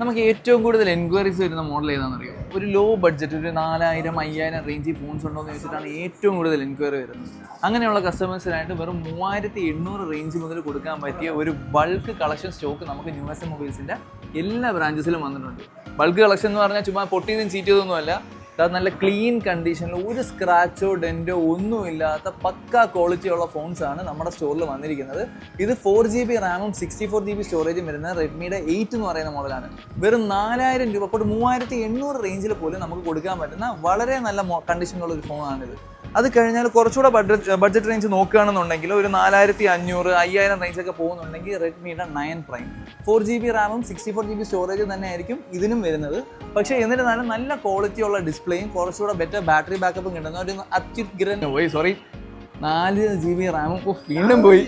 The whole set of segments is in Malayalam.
നമുക്ക് ഏറ്റവും കൂടുതൽ എൻക്വയറീസ് വരുന്ന മോഡൽ ഏതാണെന്ന് അറിയോ? ഒരു ലോ ബഡ്ജറ്റ്, ഒരു 4000-5000 റേഞ്ചിൽ ഫോൺസ് ഉണ്ടോ എന്ന് ചോദിച്ചിട്ടാണ് ഏറ്റവും കൂടുതൽ എൻക്വയറി വരുന്നത്. അങ്ങനെയുള്ള കസ്റ്റമേഴ്സിനായിട്ട് വെറും 3800 റേഞ്ച് മുതൽ കൊടുക്കാൻ പറ്റിയ ഒരു ബൾക്ക് കളക്ഷൻ സ്റ്റോക്ക് നമുക്ക് ന്യൂ എസ് എം മൊബൈൽസിൻ്റെ എല്ലാ ബ്രാഞ്ചസിലും വന്നിട്ടുണ്ട്. ബൾക്ക് കളക്ഷൻ എന്ന് പറഞ്ഞാൽ ചുമ്മാ പൊട്ടിയതും ചീറ്റിയതൊന്നുമല്ല, അത് നല്ല ക്ലീൻ കണ്ടീഷനിൽ ഒരു സ്ക്രാച്ചോ ഡെൻറ്റോ ഒന്നുമില്ലാത്ത പക്ക ക്വാളിറ്റിയുള്ള ഫോൺസാണ് നമ്മുടെ സ്റ്റോറിൽ വന്നിരിക്കുന്നത്. ഇത് 4GB റാമും 64GB സ്റ്റോറേജും വരുന്ന റെഡ്മിയുടെ 8 എന്ന് പറയുന്ന മോഡലാണ്. വെറും 4000 രൂപ, അപ്പോൾ 3800 റേഞ്ചിൽ പോലും നമുക്ക് കൊടുക്കാൻ പറ്റുന്ന വളരെ നല്ല കണ്ടീഷനുള്ള ഒരു ഫോണാണിത്. അത് കഴിഞ്ഞാൽ കുറച്ചുകൂടെ ബഡ്ജറ്റ് റേഞ്ച് നോക്കുകയാണെന്നുണ്ടെങ്കിൽ ഒരു 4500, 5000 റേഞ്ചൊക്കെ പോകുന്നുണ്ടെങ്കിൽ റെഡ്മിയുടെ 9 പ്രൈം 4GB റാമും 64GB സ്റ്റോറേജും തന്നെ ആയിരിക്കും ഇതിനും വരുന്നത്. പക്ഷേ എന്നിരുന്നാലും നല്ല ക്വാളിറ്റിയുള്ള ഡിസ്പ്ലേയും കുറച്ചുകൂടെ ബെറ്റർ ബാറ്ററി ബാക്കപ്പും കിട്ടുന്ന ഒരു അത്യുഗ്രൻ 4GB റാമും വീണ്ടും പോയി.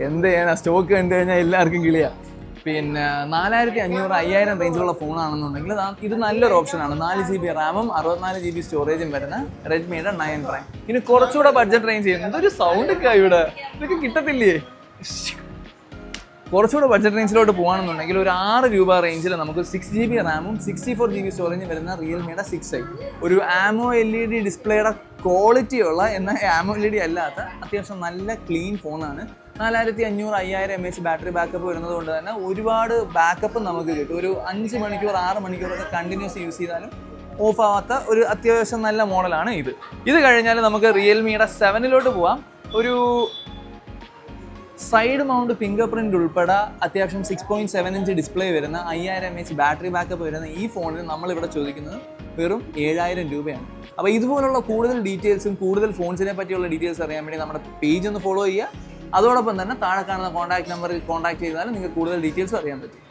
എന്ത് ചെയ്യാനാ, സ്റ്റോക്ക് കണ്ടു കഴിഞ്ഞാൽ എല്ലാവർക്കും കിളിയാണ്. പിന്നെ 4500, 5000 റേഞ്ചിലുള്ള ഫോണാണെന്നുണ്ടെങ്കിൽ ഇത് നല്ലൊരു ഓപ്ഷനാണ്. 4GB റാമും 64GB സ്റ്റോറേജും വരുന്ന റെഡ്മിയുടെ 9 പ്രൈം. ഇനി കുറച്ചുകൂടെ ബഡ്ജറ്റ് റേഞ്ച് ചെയ്യുന്നത് ഒരു സൗണ്ട് ഒക്കെ ഇവിടെ ഇതൊക്കെ കിട്ടത്തില്ലേ. കുറച്ചുകൂടെ ബഡ്ജറ്റ് റേഞ്ചിലോട്ട് പോകുകയാണെന്നുണ്ടെങ്കിൽ ഒരു 6 രൂപ റേഞ്ചിൽ നമുക്ക് 6GB റാമും 64GB സ്റ്റോറേജും വരുന്ന റിയൽമിയുടെ 6i, ഒരു AMOLED ഡിസ്പ്ലേയുടെ ക്വാളിറ്റിയുള്ള എന്നാൽ AMOLED അല്ലാത്ത അത്യാവശ്യം നല്ല ക്ലീൻ ഫോണാണ്. 4500, 5000 mAh ബാറ്ററി ബാക്കപ്പ് വരുന്നത് കൊണ്ട് തന്നെ ഒരുപാട് ബാക്കപ്പ് നമുക്ക് കിട്ടും. ഒരു 5 മണിക്കൂർ 6 മണിക്കൂറൊക്കെ കണ്ടിന്യൂസ് യൂസ് ചെയ്താലും ഓഫ് ആവാത്ത ഒരു അത്യാവശ്യം നല്ല മോഡലാണ് ഇത്. ഇത് കഴിഞ്ഞാൽ നമുക്ക് റിയൽമിയുടെ 7ലോട്ട് പോവാം. ഒരു സൈഡ് മൗണ്ട് ഫിംഗർ പ്രിൻ്റ് ഉൾപ്പെടെ അത്യാവശ്യം 6.7 ഇഞ്ച് ഡിസ്പ്ലേ വരുന്ന 5000 mAh ബാറ്ററി ബാക്കപ്പ് വരുന്ന ഈ ഫോണിന് നമ്മളിവിടെ ചോദിക്കുന്നത് വെറും 7000 രൂപയാണ്. അപ്പോൾ ഇതുപോലുള്ള കൂടുതൽ ഡീറ്റെയിൽസും കൂടുതൽ ഫോൺസിനെ പറ്റിയുള്ള ഡീറ്റെയിൽസ് അറിയാൻ വേണ്ടി നമ്മുടെ പേജ് ഒന്ന് ഫോളോ ചെയ്യുക. അതോടൊപ്പം തന്നെ താഴെ കാണുന്ന കോൺടാക്ട് നമ്പറിൽ കോൺടാക്ട് ചെയ്താൽ നിങ്ങൾക്ക് കൂടുതൽ ഡീറ്റെയിൽസ് അറിയാൻ പറ്റും.